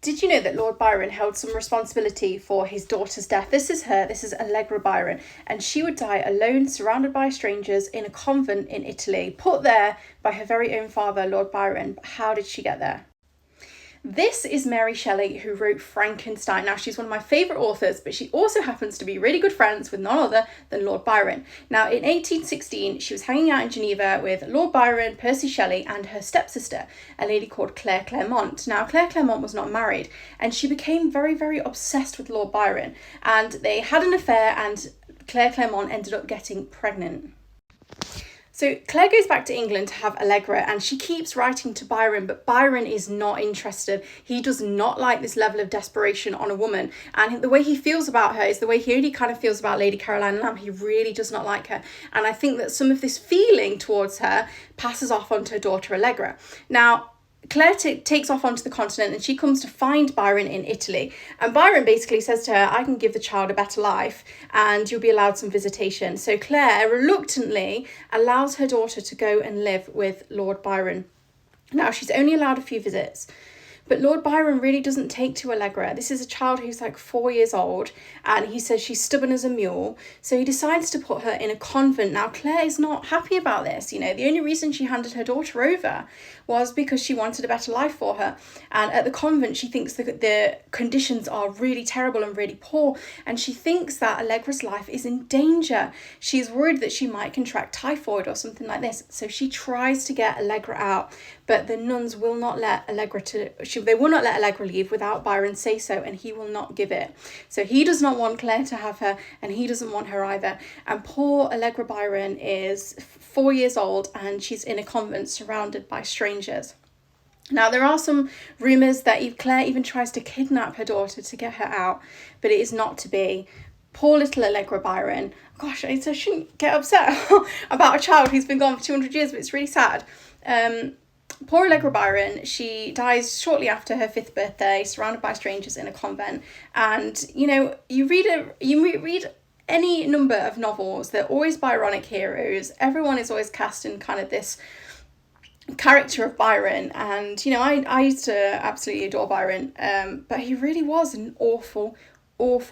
Did you know that Lord Byron held some responsibility for his daughter's death? This is her, this is Allegra Byron, and she would die alone, surrounded by strangers, in a convent in Italy, put there by her very own father, Lord Byron. But how did she get there? This is Mary Shelley, who wrote Frankenstein. Now, she's one of my favourite authors, but she also happens to be really good friends with none other than Lord Byron. Now, in 1816, she was hanging out in Geneva with Lord Byron, Percy Shelley, and her stepsister, a lady called Claire Clairmont. Now, Claire Clairmont was not married, and she became very, very obsessed with Lord Byron, and they had an affair, and Claire Clairmont ended up getting pregnant. So Claire goes back to England to have Allegra, and she keeps writing to Byron, but Byron is not interested. He does not like this level of desperation on a woman, and the way he feels about her is the way he only kind of feels about Lady Caroline Lamb. He really does not like her, and I think that some of this feeling towards her passes off onto her daughter Allegra. Now, Claire takes off onto the continent, and she comes to find Byron in Italy. And Byron basically says to her, I can give the child a better life and you'll be allowed some visitation. So Claire reluctantly allows her daughter to go and live with Lord Byron. Now, she's only allowed a few visits, but Lord Byron really doesn't take to Allegra. This is a child who's like 4 years old, and he says she's stubborn as a mule. So he decides to put her in a convent. Now, Claire is not happy about this. You know, the only reason she handed her daughter over was because she wanted a better life for her. And at the convent, she thinks the conditions are really terrible and really poor. And she thinks that Allegra's life is in danger. She's worried that she might contract typhoid or something like this. So she tries to get Allegra out, but the nuns will not let they will not let Allegra leave without Byron say so, and he will not give it. So he does not want Claire to have her, and he doesn't want her either. And poor Allegra Byron is 4 years old, and she's in a convent surrounded by strangers. Now, there are some rumours that Claire even tries to kidnap her daughter to get her out, but it is not to be. Poor little Allegra Byron. Gosh, I shouldn't get upset about a child who's been gone for 200 years, but it's really sad. Poor Allegra Byron, she dies shortly after her 5th birthday, surrounded by strangers in a convent. And, you know, you read any number of novels, they're always Byronic heroes. Everyone is always cast in kind of this character of Byron. And, you know, I used to absolutely adore Byron, but he really was an awful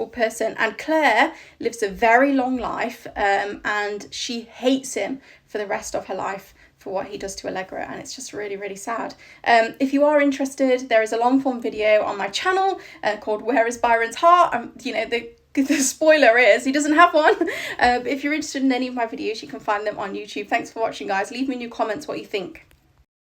person. And Claire lives a very long life, and she hates him for the rest of her life for what he does to Allegra, and it's just really, really sad. If you are interested, there is a long form video on my channel called Where is Byron's Heart? You know, the spoiler is he doesn't have one. But if you're interested in any of my videos, you can find them on YouTube. Thanks for watching, guys. Leave me in your comments what you think.